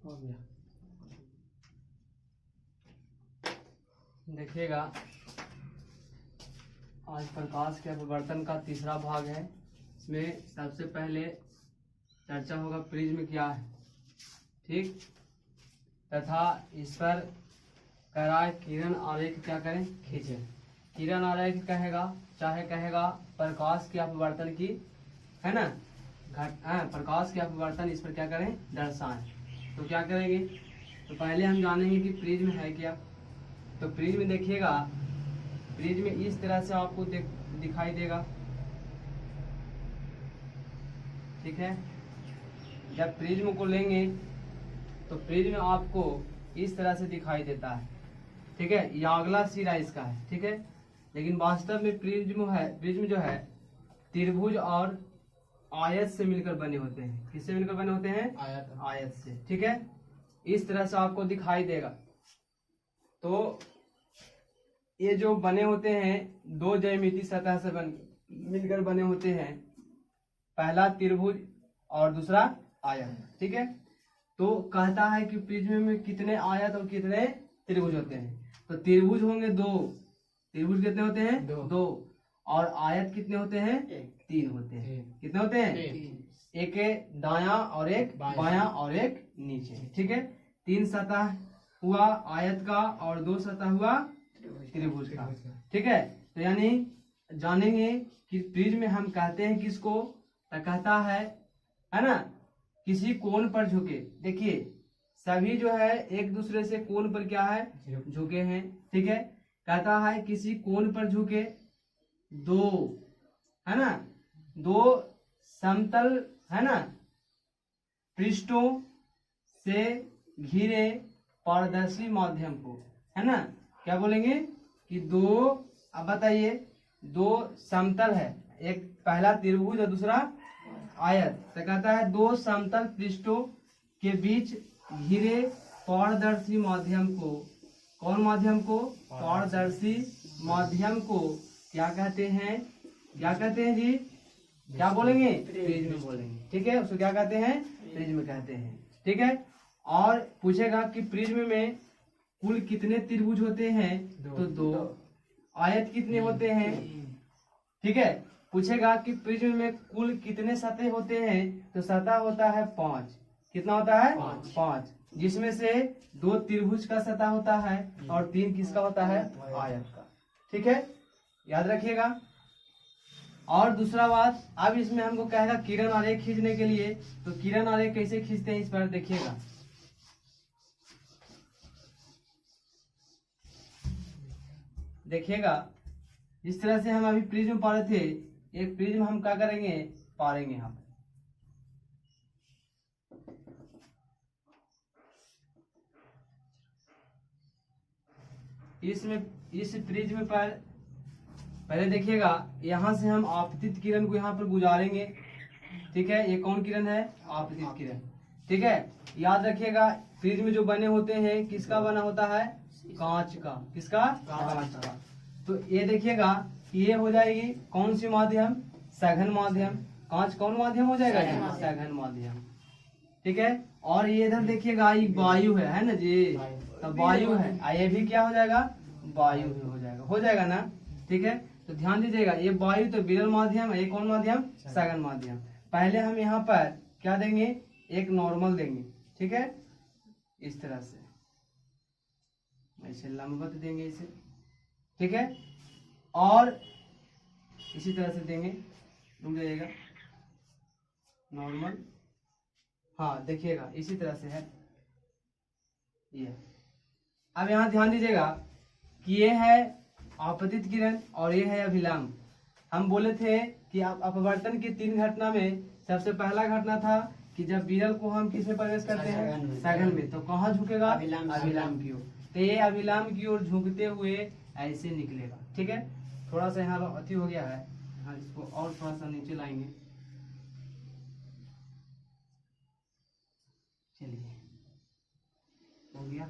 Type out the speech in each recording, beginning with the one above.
हो गया। देखिएगा, आज प्रकाश के अपवर्तन का तीसरा भाग है। इसमें सबसे पहले चर्चा होगा प्रिज्म क्या है, ठीक, तथा इस पर कह रहा है किरण आरेख क्या करें, खींचे। किरण आरेख कहेगा, चाहे कहेगा प्रकाश के अपवर्तन की, है ना, प्रकाश के अपवर्तन, इस पर क्या करें, दर्शाएं। तो क्या करेंगे, तो पहले हम जानेंगे कि प्रिज्म है क्या। तो प्रिज्म देखिएगा, प्रिज्म इस तरह से आपको दिखाई देगा, ठीक है। जब प्रिज्म को लेंगे तो प्रिज्म आपको इस तरह से दिखाई देता है, ठीक है। यह अगला सिरा इसका है, ठीक है। लेकिन वास्तव में प्रिज्म जो है त्रिभुज और आयत से मिलकर बने होते हैं। किससे मिलकर बने होते हैं, आयत से, ठीक है। इस तरह से आपको दिखाई देगा। तो ये जो बने होते हैं दो ज्यामितीय सतह से मिलकर बने होते हैं, पहला त्रिभुज और दूसरा आयत, ठीक है। तो कहता है कि प्रिज्म में कितने आयत और कितने त्रिभुज होते हैं। तो त्रिभुज होंगे दो, त्रिभुज कितने होते हैं, दो, और आयत कितने होते हैं, तीन होते हैं। कितने होते हैं, एक दायां और एक बायां और एक नीचे, ठीक है। तीन सतह हुआ आयत का और दो सतह हुआ त्रिभुज का, ठीक है। तो यानी जानेंगे कि प्रिज्म में हम कहते हैं किसको, तो कहता है ना, किसी कोण पर झुके। देखिए सभी जो है एक दूसरे से कोण पर क्या है, झुके हैं, ठीक है। कहता है किसी कोण पर झुके दो, है ना, दो समतल, है ना, पृष्ठों से घिरे पारदर्शी माध्यम को, है ना, क्या बोलेंगे कि दो, अब बताइए, दो समतल है, एक पहला त्रिभुज और दूसरा आयत। तो कहता है दो समतल पृष्ठों के बीच घिरे पारदर्शी माध्यम को, कौन माध्यम को, पारदर्शी माध्यम को क्या कहते हैं, क्या कहते हैं जी, क्या बोलेंगे, प्रिज्म बोलेंगे, ठीक है। उसको क्या कहते हैं, प्रिज्म कहते हैं, ठीक है। और पूछेगा कि प्रिज्म में कुल कितने त्रिभुज होते हैं, तो दो। आयत कितने होते हैं, ठीक है। पूछेगा कि प्रिज्म में कुल कितने सतह होते हैं, तो सतह होता है 5। कितना होता है, 5, जिसमें से दो त्रिभुज का सतह होता है और 3 किसका होता है, आयत का, ठीक है, याद रखिएगा। और दूसरा बात, अब इसमें हमको कहेगा किरण आरेख खींचने के लिए। तो किरण आरेख कैसे खींचते हैं, इस पर देखिएगा। देखिएगा जिस तरह से हम अभी प्रिज्म पा रहे थे, एक प्रिज्म हम क्या करेंगे, पारेंगे हम। इसमें इस प्रिज्म पर पहले देखिएगा, यहाँ से हम आपतित किरण को यहाँ पर गुजारेंगे, ठीक है। ये कौन किरण है, आपतित किरण, ठीक है। याद रखिएगा प्रिज्म जो बने होते हैं किसका बना होता है, कांच का, किसका, कांच का। तो ये देखिएगा ये हो जाएगी कौन सी माध्यम, सघन माध्यम। कांच कौन माध्यम हो जाएगा, सघन माध्यम, ठीक है। और ये इधर देखिएगा ये वायु है ना जी, तो वायु है, ये भी क्या हो जाएगा, वायु भी हो जाएगा ना, ठीक है। तो ध्यान दीजिएगा, ये वायु तो विरल माध्यम है, ये कौन माध्यम, सघन माध्यम। पहले हम यहाँ पर क्या देंगे, एक नॉर्मल देंगे, ठीक है, इस तरह से ऐसे लंबवत देंगे इसे, ठीक है। और इसी तरह से देंगे, रुक जाइएगा, नॉर्मल, हाँ देखिएगा इसी तरह से है ये। अब यहाँ ध्यान दीजिएगा कि ये है आपतित किरण और ये है अभिलंब। हम बोले थे कि अपवर्तन की 3 घटना में सबसे पहला घटना था कि जब विरल को हम किसमें प्रवेश करते हैं, सघन में, तो कहाँ झुकेगा, अभिलंब की ओर। तो ये अभिलंब की ओर झुकते हुए ऐसे निकलेगा, ठीक है। थोड़ा सा यहाँ अति हो गया है, हाँ इसको और थोड़ा सा नीचे लाएंगे, चलिए हो गया।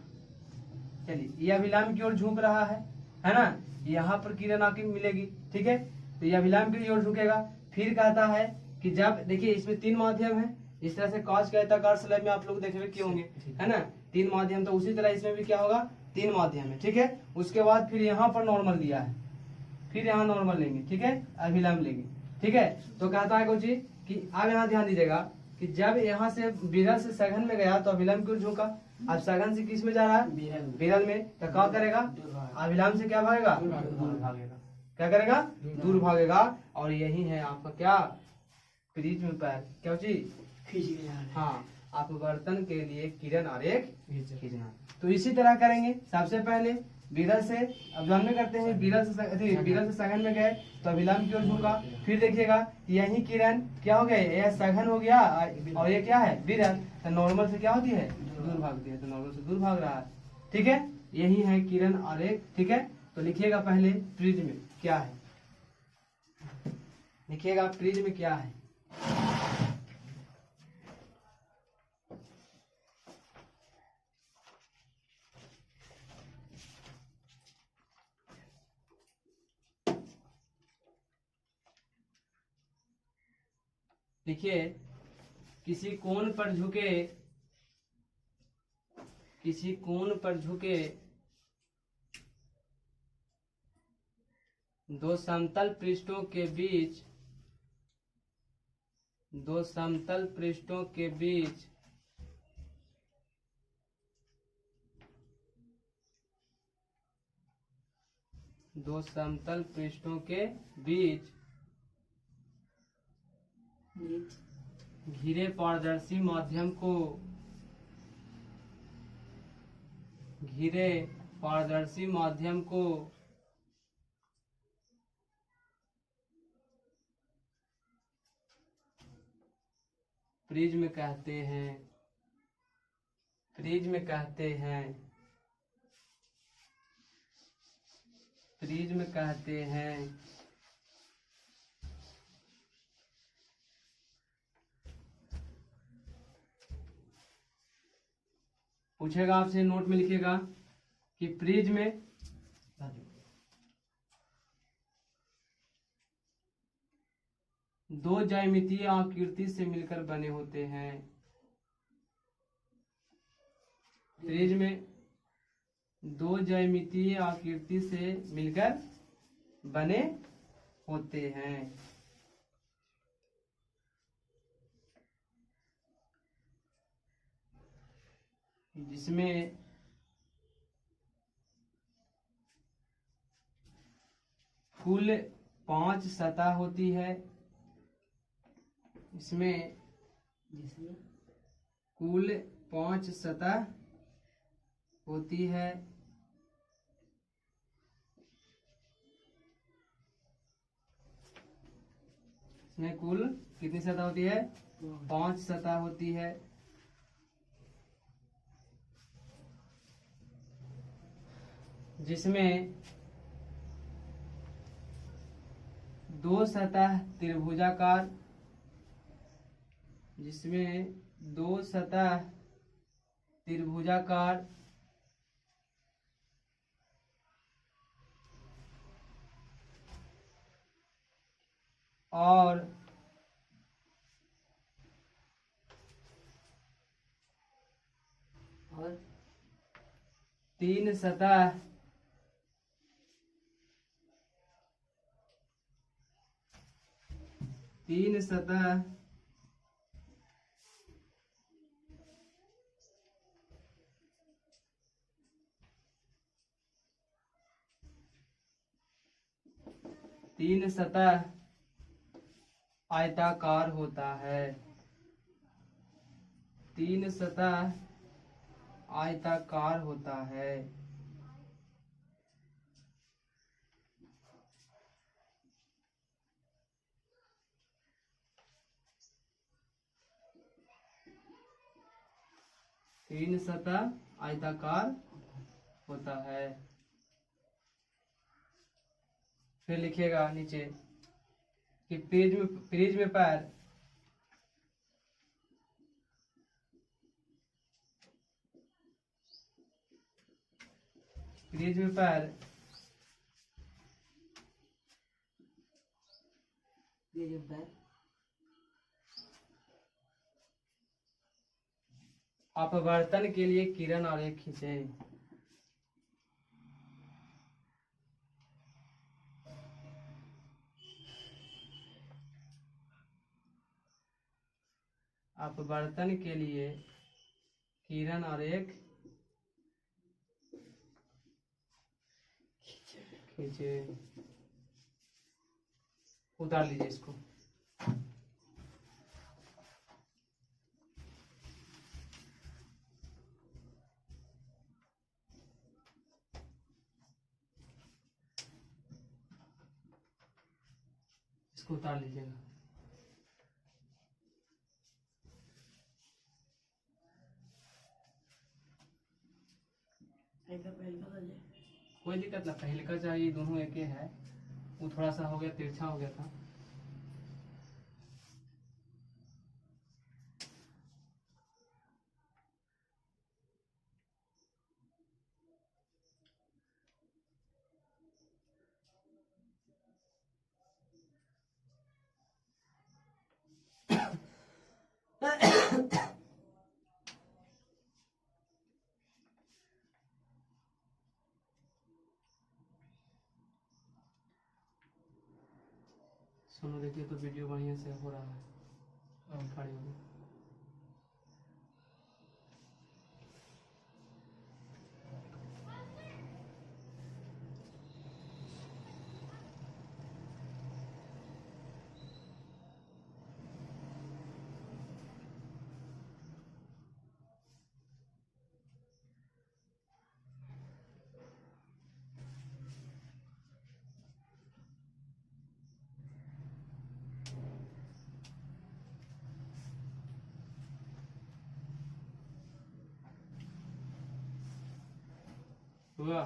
चलिए ये अभिलंब की ओर झुक रहा है ना, यहाँ पर किरण आके मिलेगी, ठीक है। तो ये अभिलंब की ओर झुकेगा। फिर कहता है कि जब देखिए इसमें 3 माध्यम है, इस तरह से कांच के आयताकार स्लैब में आप लोग देखे हुए क्यों होंगे, है ना, 3 माध्यम, तो उसी तरह इसमें भी क्या होगा, 3 माध्यम है, ठीक है। उसके बाद फिर यहाँ पर नॉर्मल दिया है, फिर यहाँ नॉर्मल लेंगे, ठीक है, अभिलंब लेंगे, ठीक है। तो कहता है कोची कि अब यहाँ ध्यान दीजिएगा कि जब यहाँ से विरल से सघन में गया तो अभिलंब क्यों झुका, अब सघन से किस में जा रहा है, विरल में, तो क्या करेगा, अभिलंब से क्या भागेगा, दूर भागेगा, क्या करेगा, दूर भागेगा। और यही है आपका क्या, प्रिज्म पर क्या चीज, हाँ, अपवर्तन के लिए किरण आरेख खींचना। तो इसी तरह करेंगे, सबसे पहले विरल से, अब ध्यान में करते हैं, विरल से सघन में गए तो अभिलंब की ओर झुका, फिर देखिएगा यही किरण क्या हो गए, यह सघन हो गया और ये क्या है, विरल, तो नॉर्मल से क्या होती है, दूर भागती है, तो नॉर्मल से दूर भाग रहा है, ठीक है। यही है किरण आरेख, ठीक है। तो लिखिएगा पहले प्रिज्म क्या है, लिखिएगा प्रिज्म क्या है। लिखिए, किसी कोण पर झुके, किसी कोण पर झुके दो समतल पृष्ठों के बीच, दो समतल पृष्ठों के बीच दो समतल पृष्ठों के बीच घिरे पारदर्शी माध्यम को, घिरे पारदर्शी माध्यम को प्रिज्म कहते हैं, प्रिज्म कहते हैं, प्रिज्म कहते हैं। पूछेगा आपसे, नोट में लिखिएगा कि प्रिज्म दो ज्यामितीय आकृति से मिलकर बने होते हैं, प्रिज्म दो ज्यामितीय आकृति से मिलकर बने होते हैं। जिसमें कुल 5 सतह होती है, इसमें कुल 5 सतह होती है। इसमें कुल कितनी सतह होती है, 5 सतह होती है। जिसमें 2 सतह त्रिभुजाकार, जिसमें 2 सतह त्रिभुजाकार और 3 सतह तीन सतह तीन सतह आयताकार होता है, 3 सतह आयताकार होता है। तीन सतह आयताकार होता है। फिर लिखिएगा नीचे कि प्रिज्म पर प्रिज्म पर अपवर्तन के लिए किरण आरेख खींचे। अपवर्तन के लिए किरण आरेख खींचे। उतार लीजिए इसको। इसको उतार लीजिएगा। कोई दिक्कत ना, पहले का चाहिए, दोनों एक ही है। वो थोड़ा सा हो गया, तिरछा हो गया था। सुनो, देखिए तो वीडियो बढ़िया से हो रहा है। खड़ी हो गई। हुआ?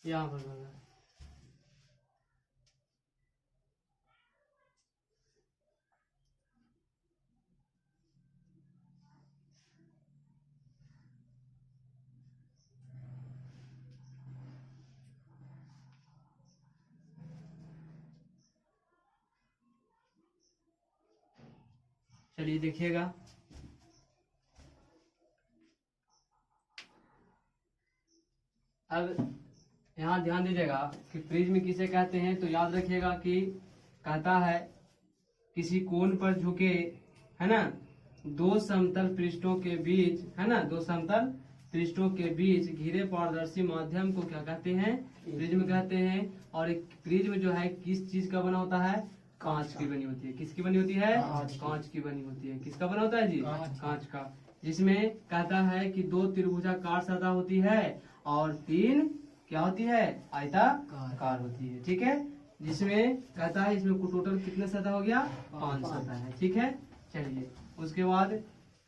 यहाँ पर बना है। चलिए देखिएगा। अब यहाँ ध्यान दीजिएगा कि प्रिज्म किसे कहते हैं, तो याद रखिएगा कि कहता है किसी कोण पर झुके, है ना, दो समतल पृष्ठों के बीच, है ना, दो समतल पृष्ठों के बीच घिरे पारदर्शी माध्यम को क्या कहते हैं? प्रिज्म कहते हैं। और एक प्रिज्म जो है किस चीज का बना होता है? कांच की बनी होती है। किसकी बनी होती है? कांच की बनी होती है। किसका बना होता है जी? कांच का। जिसमें कहता है कि दो त्रिभुजाकार सतह होती है और तीन क्या होती है? आयताकार होती है। ठीक है। जिसमें कहता है इसमें टोटल कितने सतह हो गया? 5 सतह है। ठीक है। चलिए उसके बाद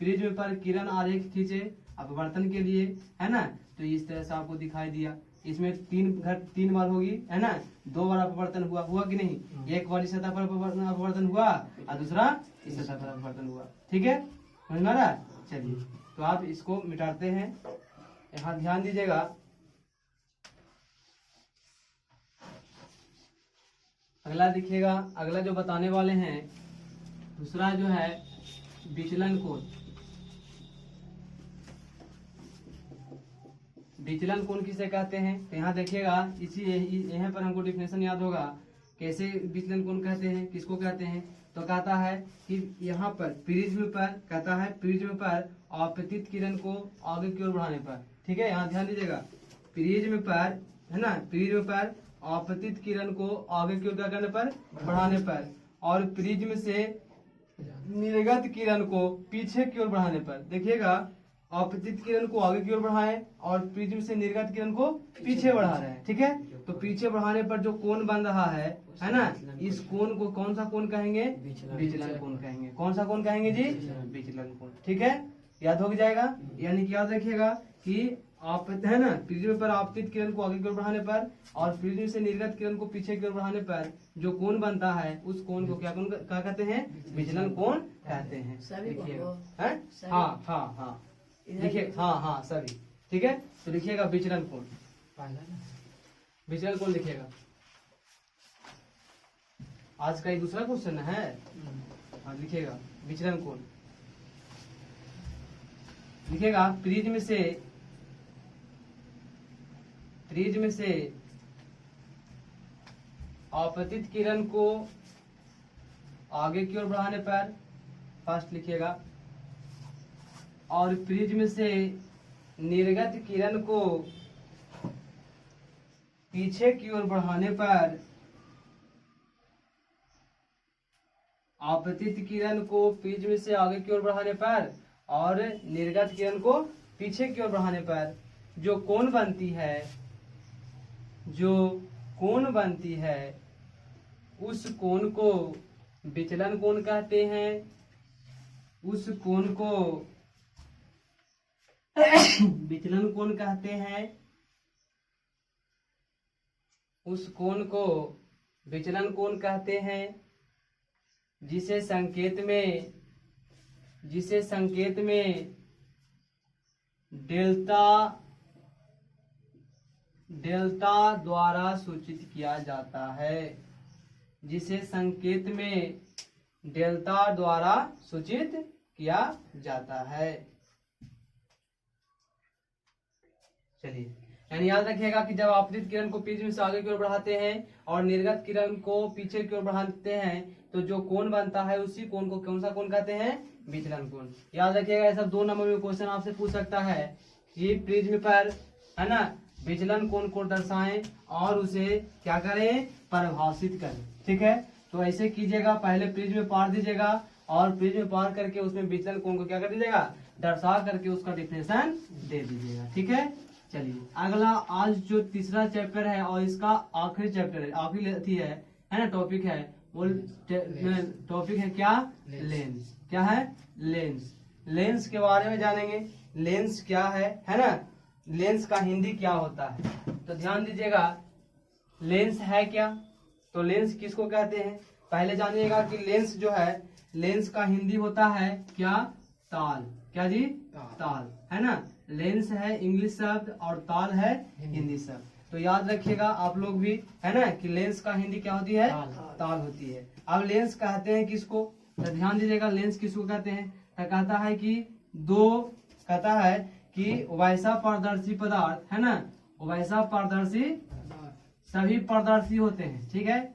प्रिज्म पर किरण आरेख खींचे अपवर्तन के लिए, है ना। तो इस तरह से आपको दिखाई दिया। इसमें 3 बार होगी, है ना। 2 बार अपवर्तन हुआ कि नहीं? एक वाली सतह पर अपवर्तन हुआ और दूसरा इस सतह पर अपवर्तन हुआ। ठीक है, समझ में आ रहा है? चलिए तो आप इसको मिटाते हैं। यहाँ ध्यान दीजिएगा, अगला देखिएगा। अगला जो बताने वाले हैं, दूसरा जो है विचलन कोण। विचलन कोण किसे कहते हैं? तो यहाँ देखिएगा, इसी यहाँ पर हमको डिफिनेशन याद होगा। कैसे विचलन कोण कहते हैं, किसको कहते हैं? तो कहता है कि यहाँ पर प्रिज्म पर, कहता है प्रिज्म पर आपतित किरण को आगे की ओर बढ़ाने पर। ठीक है, यहाँ ध्यान दीजिएगा, प्रिज्म पर, है ना, प्रिज्म पर आपतित किरण को आगे की ओर क्या करने पर? बढ़ाने पर। और प्रिज्म से निर्गत किरण को पीछे की ओर बढ़ाने पर। देखिएगा, आपतित किरण को आगे की ओर बढ़ाएं और प्रिज्म से निर्गत किरण को पीछे बढ़ा रहे हैं। ठीक है, तो पीछे बढ़ाने पर जो कोण बन रहा है ना, इस कोण को कौन सा कोण कहेंगे? विचलन कोण कहेंगे। कौन सा कोण कहेंगे जी? विचलन कोण। ठीक है, याद हो जाएगा। यानी कि याद रखिएगा कि आप, है ना, प्रिज्म पर आपतित किरण को आगे की ओर बढ़ाने पर और प्रिज्म से निर्गत किरण को पीछे की ओर बढ़ाने पर जो कोण बनता है, उस कोण को क्या कहते हैं? विचलन कोण कहते हैं। देखिएगा, हाँ देखिए, हाँ सभी। ठीक है, तो लिखिएगा विचलन कोण। विचलन कोण लिखिएगा। आज का ये दूसरा क्वेश्चन है। हाँ लिखिएगा विचलन कोण, लिखिएगा प्रिज्म से आपतित किरण को आगे की ओर बढ़ाने पर, फर्स्ट लिखिएगा, और प्रिज्म से निर्गत किरण को पीछे की ओर बढ़ाने पर, आपतित किरण को प्रिज्म से आगे की ओर बढ़ाने पर और निर्गत किरण को पीछे की ओर बढ़ाने पर जो कोण बनती है उस कोण को विचलन कोण कहते हैं। उस कोण को विचलन कोण कहते हैं। उस कोण को विचलन कोण कहते हैं जिसे संकेत में डेल्टा द्वारा सूचित किया जाता है। जिसे संकेत में डेल्टा द्वारा सूचित किया जाता है। चलिए, यानी याद रखिएगा कि जब आपतित किरण को प्रिज्म से आगे की ओर बढ़ाते हैं और निर्गत किरण को पीछे की ओर बढ़ाते हैं तो जो कोण बनता है उसी कोण को कौन सा कोण कहते हैं? विचलन कोण। याद रखिएगा, ऐसा 2 नंबर में क्वेश्चन आपसे पूछ सकता है कि प्रिज्म पर, है ना, विचलन कोण को दर्शाएं और उसे क्या करें? परिभाषित करें। ठीक है, तो ऐसे कीजिएगा, पहले प्रिज्म में पार दीजिएगा और प्रिज्म पार करके उसमें विचलन कोण को क्या कर दीजिएगा? दर्शा करके उसका डिफिनेशन दे दीजिएगा। ठीक है, चलिए अगला आज जो तीसरा चैप्टर है और इसका आखिरी चैप्टर है, आखिरी है ना, टॉपिक है वो टॉपिक है क्या? लेंस। क्या है? लेंस। लेंस के बारे में जानेंगे। लेंस क्या है ना, लेंस का हिंदी क्या होता है। तो ध्यान दीजिएगा, लेंस है क्या, तो लेंस किसको कहते हैं पहले जानिएगा कि लेंस जो है, लेंस का हिंदी होता है क्या? ताल। क्या जी? ताल, है ना। लेंस है इंग्लिश शब्द और ताल है हिंदी शब्द। तो याद रखिएगा आप लोग भी, है ना, कि लेंस का हिंदी क्या होती है? ताल होती है। अब लेंस कहते हैं किसको? तो ध्यान दीजिएगा, लेंस किसको कहते हैं? तो कहता है कि कहता है कि वैसा पारदर्शी पदार्थ, है ना, वैसा पारदर्शी, सभी पारदर्शी होते हैं। ठीक है,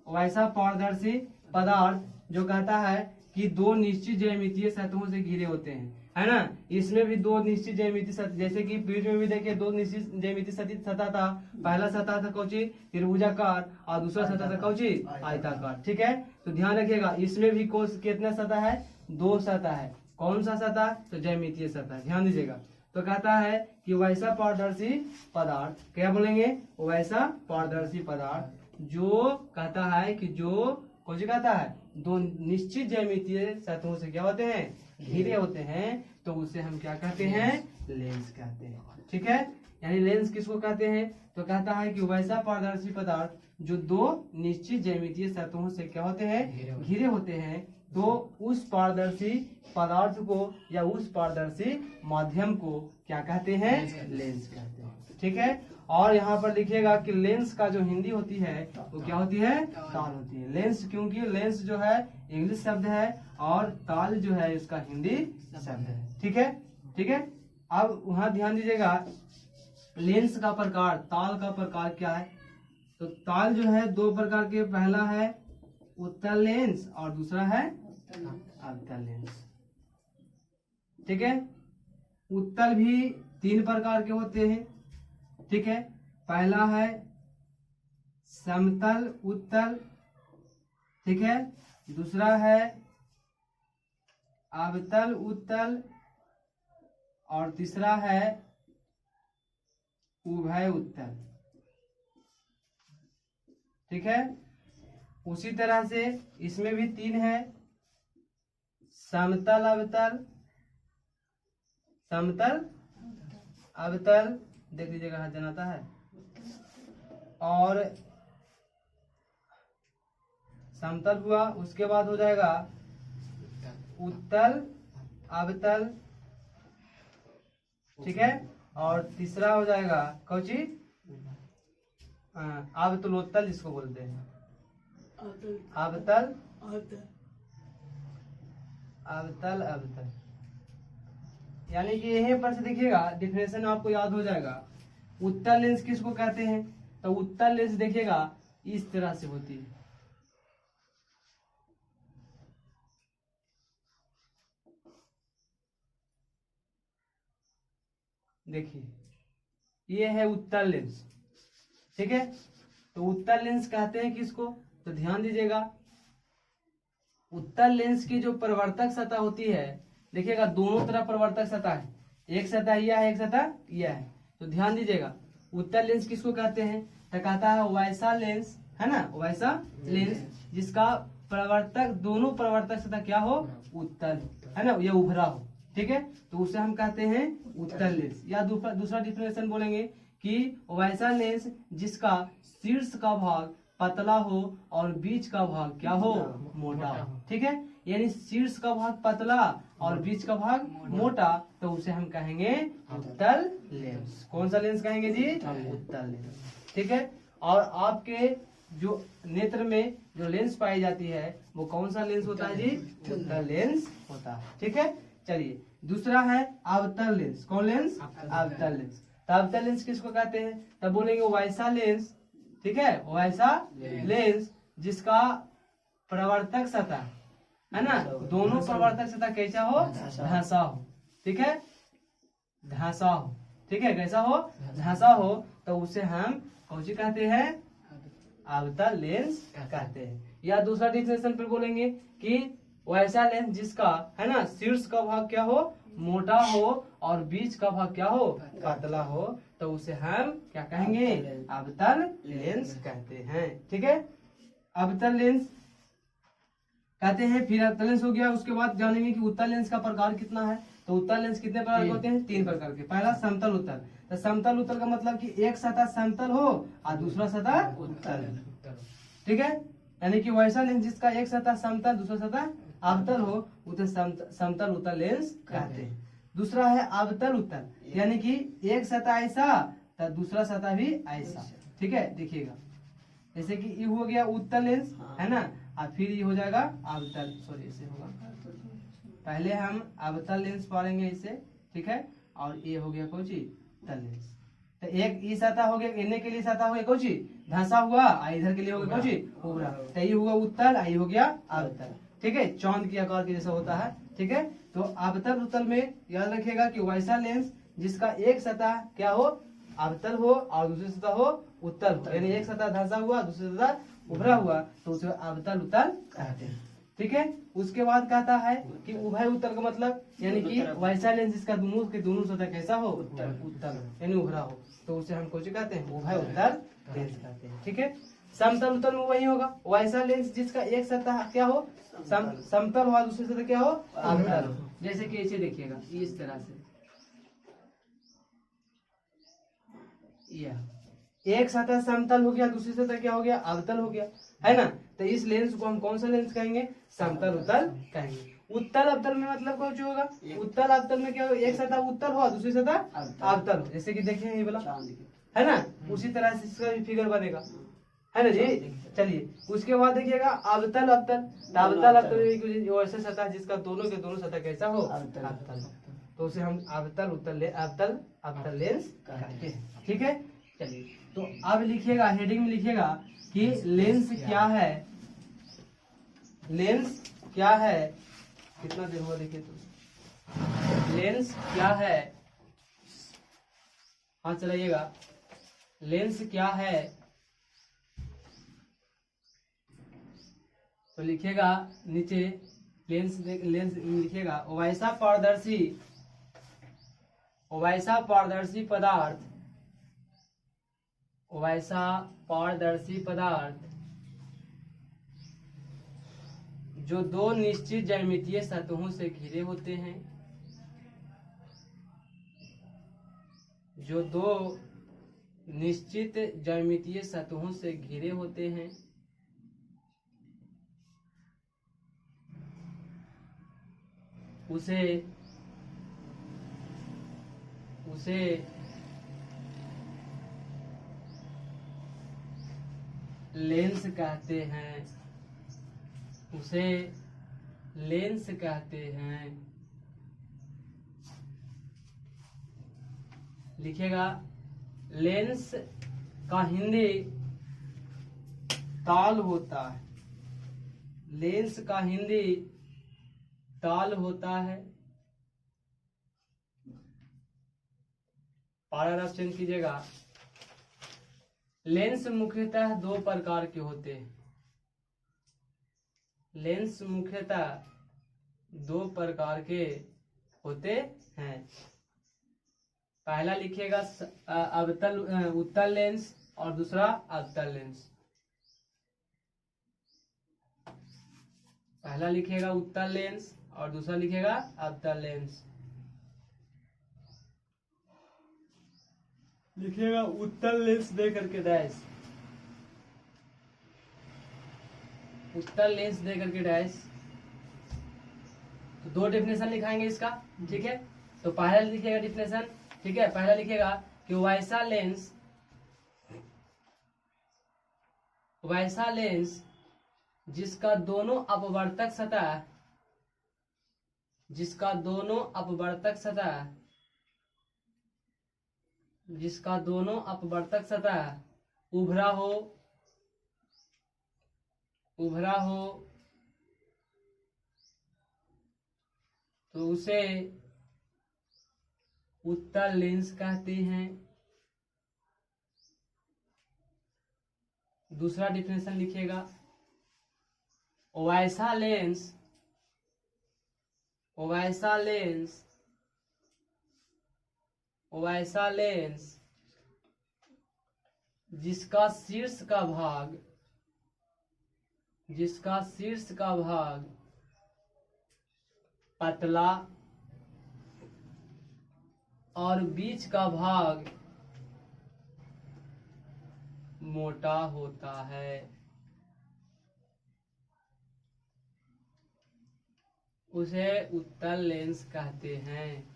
वैसा पारदर्शी पदार्थ जो कहता है कि 2 निश्चित ज्यामितीय सतहों से घिरे होते हैं, है ना। इसमें भी 2 निश्चित ज्यामितीय सतह, जैसे कि प्रिज्म में भी देखिए 2 निश्चित ज्यामितीय सतह था। पहला सतह था कौची? त्रिभुजाकार, और दूसरा सतह था कौची? आयताकार। ठीक है, तो ध्यान रखिएगा, इसमें भी कितना सतह है? 2 सतह है। कौन सा सतह? तो ज्यामितीय सतह। ध्यान दीजिएगा, तो कहता है कि वैसा पारदर्शी पदार्थ, क्या बोलेंगे? वैसा पारदर्शी पदार्थ जो कहता है कि जो कौन कहता है? 2 निश्चित ज्यामितीय सतहों से क्या होते हैं? घिरे होते हैं, तो उसे हम क्या कहते हैं? लेंस कहते हैं। ठीक है, यानी लेंस किसको कहते हैं? तो कहता है कि वैसा पारदर्शी पदार्थ जो 2 निश्चित ज्यामितीय सतहों से क्या होते हैं? घिरे होते हैं, तो उस पारदर्शी पदार्थ को या उस पारदर्शी माध्यम को क्या कहते हैं? लेंस कहते हैं। ठीक है, और यहाँ पर लिखिएगा कि लेंस का जो हिंदी होती है वो क्या होती है? ताल होती है। लेंस, क्योंकि लेंस जो है इंग्लिश शब्द है और ताल जो है इसका हिंदी शब्द है। ठीक है, ठीक है। अब वहां ध्यान दीजिएगा, लेंस का प्रकार, ताल का प्रकार क्या है? तो ताल जो है 2 प्रकार के, पहला है उत्तल लेंस और दूसरा है अवतल लेंस। ठीक है, उत्तल भी 3 प्रकार के होते हैं। ठीक है, पहला है समतल उत्तल, ठीक है, दूसरा है अवतल उत्तल और तीसरा है उभय उत्तल। ठीक है, उसी तरह से इसमें भी 3 है, समतल अवतल, समतल अवतल, देख लीजिएगा हाथ जनाता है, और समतल हुआ, उसके बाद हो जाएगा उत्तल अवतल। ठीक है, और तीसरा हो जाएगा कौची? अवतलोत्तल जिसको बोलते हैं। अवतल अवतल अवतल, यानी कि यहीं पर से देखिएगा डिफिनेशन आपको याद हो जाएगा। उत्तल लेंस किसको कहते हैं? तो उत्तल लेंस देखिएगा इस तरह से होती है। देखिए ये है उत्तल लेंस, ठीक है। तो उत्तल लेंस कहते हैं किसको? तो ध्यान दीजिएगा, उत्तल लेंस की जो प्रवर्तक सतह होती है, देखिएगा दोनों तरफ प्रवर्तक सतह है, एक सतह यह है, एक सतह यह है। तो ध्यान दीजिएगा उत्तल लेंस किसको कहते हैं? तो कहता है वैसा लेंस, है ना, वैसा लेंस जिसका प्रवर्तक, दोनों प्रवर्तक सतह क्या हो? उत्तल, है ना, ये उभरा हो, ठीक है। तो उसे हम कहते हैं उत्तल लेंस। या दूसरा डिफिनेशन बोलेंगे कि वैसा लेंस जिसका शीर्ष का भाग पतला हो और बीच का भाग क्या हो? मोटा हो, ठीक है। यानी शीर्ष का भाग पतला और बीच का भाग मोटा, तो उसे हम कहेंगे उत्तल लेंस। कौन सा लेंस कहेंगे जी? उत्तल लेंस, ठीक है। और आपके जो नेत्र में जो लेंस पाई जाती है वो कौन सा लेंस होता है जी? उत्तल लेंस होता है, ठीक है। चलिए दूसरा है अवतल लेंस। कौन लेंस? अवतल लेंस। तो अवतल लेंस किसको कहते हैं? तब बोलेंगे वैसा लेंस, ठीक है, वैसा लेंस जिसका प्रवर्तक सतह, है ना, दोनों प्रवर्तक सतह कैसा हो? धंसा हो, ठीक है, धंसा हो, ठीक है, कैसा हो? धंसा हो। तो उसे हम कौन सी कहते हैं? अवतल लेंस कहते हैं। या दूसरा डिफिनेशन पर बोलेंगे कि वैसा लेंस जिसका, है ना, शीर्ष का भाग क्या हो? मोटा हो और बीच का भाग क्या हो? पतला हो, तो उसे हम क्या कहेंगे? अवतल लेंस कहते हैं, ठीक है। अवतल लेंस कहते हैं। फिर अवतल लेंस हो गया, उसके बाद जानेंगे कि उत्तल लेंस का प्रकार कितना है। तो उत्तल लेंस कितने प्रकार के होते हैं? 3 प्रकार के। पहला समतल उत्तल। तो समतल उत्तल का मतलब कि एक सतह समतल हो और दूसरा सतह उत्तल, ठीक है। यानी कि वैसा लेंस जिसका एक सतह समतल दूसरा सतह अवतल हो उसे समतल उत्तल लेंस कहते हैं। दूसरा है अवतल उत्तल, यानी कि एक सतह ऐसा तो दूसरा सतह भी ऐसा, ठीक है। देखिएगा जैसे कि ये हो गया उत्तल लेंस, है ना, और फिर ये हो जाएगा अवतल, सॉरी ऐसे होगा। पहले हम अवतल लेंस पढ़ेंगे इसे, ठीक है, और ये हो गया कौन सी? उत्तल लेंस। तो एक ई सतह हो गया, इन्हें के लिए सतह हो गया कौन सी? धंसा हुआ, और इधर के लिए हो गया कौन सी? उभरा। तो ये हुआ उत्तल, ये हो गया अवतल, ठीक है, चांद की आकार के जैसा होता है, ठीक है। तो अवतल उत्तल में याद रखिएगा कि वैसा लेंस जिसका एक सतह क्या हो? अवतल हो और दूसरी सतह हो उत्तल हो, यानी एक सतह धंसा हुआ दूसरी सतह उभरा हुआ, तो उसे अवतल उत्तल कहते हैं, ठीक है। उसके बाद कहता है कि उभय उत्तल का मतलब, यानी कि वैसा लेंस जिसका दोनों के दोनों सतह कैसा हो? उत्तल यानी उभरा हो, तो उसे हम कौन कहते हैं? उभय उत्तल लेंस कहते हैं, ठीक है। समतल उत्तल में वही होगा, वैसा लेंस जिसका एक सतह क्या हो? समतल हुआ, दूसरी सतह क्या हो? अवतल हो। जैसे कि इसे देखिएगा इस तरह से, यह एक सतह समतल हो गया, दूसरी सतह क्या हो गया? अवतल हो गया, है ना। तो इस लेंस को हम कौन सा लेंस कहेंगे? समतल उत्तल कहेंगे। उत्तल अवतल में मतलब कौन सी होगा? उत्तल अवतल में क्या होगा? एक सतह उत्तल हुआ दूसरी सतह अवतल, जैसे कि देखें ये वाला, है ना, उसी तरह से इसका भी फिगर बनेगा, है ना जी। चलिए उसके बाद देखिएगा अवतल अवतल। अवतल अवतल वैसे सतह जिसका दोनों के दोनों सतह कैसा हो? अवतल, तो उसे हम अवतल उत्तल अवतल अवतल लेंस कहते हैं, ठीक है। चलिए तो अब लिखिएगा, हेडिंग में लिखिएगा कि लेंस क्या है? लेंस क्या है? कितना देर हुआ देखिए तो। लेंस क्या है? हाँ चलाइएगा। लेंस क्या है? तो लिखिएगा नीचे लेंस लिखिएगा वैसा पारदर्शी पदार्थ, वैसा पारदर्शी पदार्थ जो दो निश्चित ज्यामितीय सतहों से घिरे होते हैं, जो दो निश्चित ज्यामितीय सतहों से घिरे होते हैं, उसे लेंस कहते हैं। उसे लेंस कहते हैं। लिखिएगा, लेंस का हिंदी ताल होता है। लेंस का हिंदी ताल होता है। पैराग्राफ चेंज कीजिएगा। लेंस मुख्यतः दो प्रकार के होते हैं। लेंस मुख्यतः दो प्रकार के होते हैं। पहला लिखिएगा अवतल उत्तल लेंस और दूसरा अवतल लेंस। पहला लिखिएगा उत्तल लेंस और दूसरा लिखिएगा अवतल लेंस। लिखिएगा उत्तल लेंस दे करके डैश, उत्तल लेंस दे करके डैश। तो दो डेफिनेशन लिखाएंगे इसका, ठीक है। तो पहला लिखिएगा डेफिनेशन, ठीक है। पहला लिखिएगा कि वैसा लेंस जिसका दोनों अपवर्तक सतह उभरा हो तो उसे उत्तल लेंस कहते हैं। दूसरा डिफिनेशन लिखिएगा, वैसा लेंस जिसका शीर्ष का भाग पतला और बीच का भाग मोटा होता है, उसे उत्तल लेंस कहते हैं।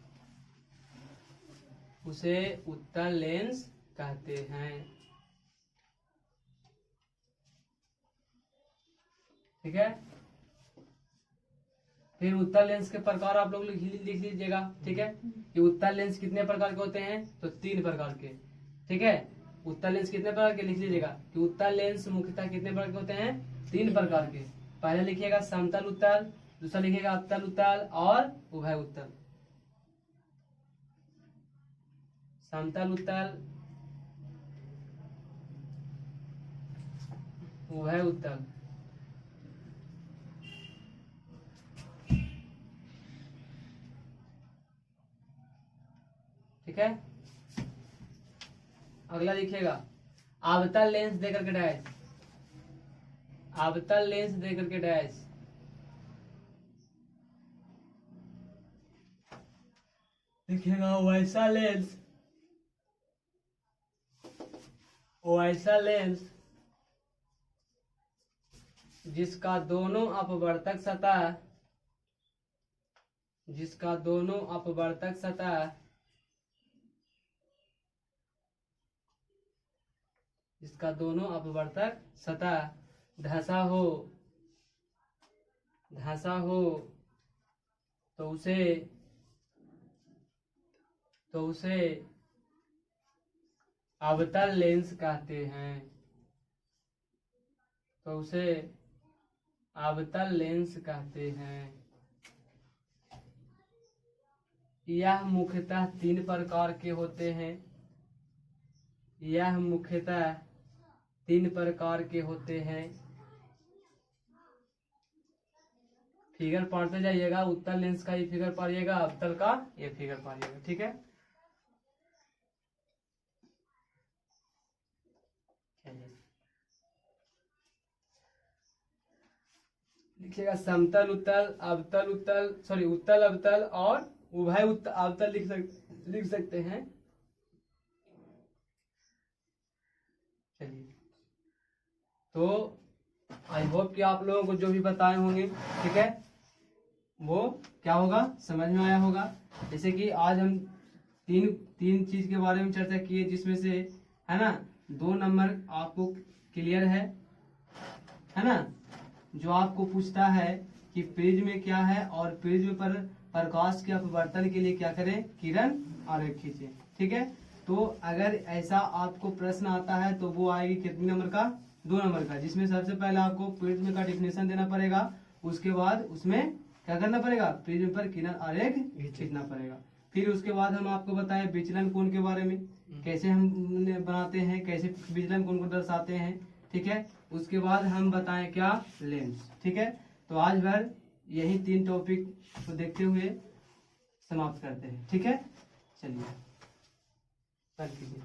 ठीक है। फिर उत्तल लेंस के प्रकार आप लोग लिख लीजिएगा, ठीक है। कि उत्तल लेंस कितने प्रकार के होते हैं, तो 3 प्रकार के, ठीक है। उत्तल लेंस कितने प्रकार के लिख लीजिएगा कि उत्तल लेंस मुख्यतः कितने प्रकार के होते हैं, 3 प्रकार के। पहले लिखिएगा समतल उत्तल, दूसरा लिखिएगा अवतल उत्तल और उभय उत्तल। समतल उत्तल, उभय उत्तल। ठीक है। अगला लिखिएगा अवतल लेंस देकर के डैश, अवतल लेंस देकर के डैश। लिखिएगा वैसा लेंस जिसका दोनों अपवर्तक सतह धंसा हो तो उसे अवतल लेंस कहते हैं। यह मुख्यतः 3 प्रकार के होते हैं। फिगर पढ़ते जाइएगा, उत्तल लेंस का ये फिगर पढ़िएगा, अवतल का ये फिगर पढ़िएगा, ठीक है। लिखिएगा समतल उत्तल, उत्तल अवतल और उभय अवतल लिख सकते हैं। चलिए, तो आई होप कि आप लोगों को जो भी बताए होंगे, ठीक है, वो क्या होगा, समझ में आया होगा। जैसे कि आज हम तीन चीज के बारे में चर्चा किए, जिसमें से है ना 2 नंबर आपको क्लियर है ना। जो आपको पूछता है कि प्रिज्म में क्या है और प्रिज्म पर प्रकाश के अपवर्तन के लिए क्या करें, किरण आरेख खींचे। ठीक है, तो अगर ऐसा आपको प्रश्न आता है तो वो आएगी कितने नंबर का, 2 नंबर का, जिसमें सबसे पहले आपको प्रिज्म का डिफिनेशन देना पड़ेगा, उसके बाद उसमें क्या करना पड़ेगा, प्रिज्म पर किरण आरेख खींचना पड़ेगा। फिर उसके बाद हम आपको बताएं विचलन कोण के बारे में, कैसे हम बनाते हैं, कैसे विचलन कोण को दर्शाते हैं। ठीक है, उसके बाद हम बताएं क्या, लेंस। ठीक है, तो आज भर यही 3 टॉपिक को देखते हुए समाप्त करते हैं। ठीक है, चलिए कर कीजिए।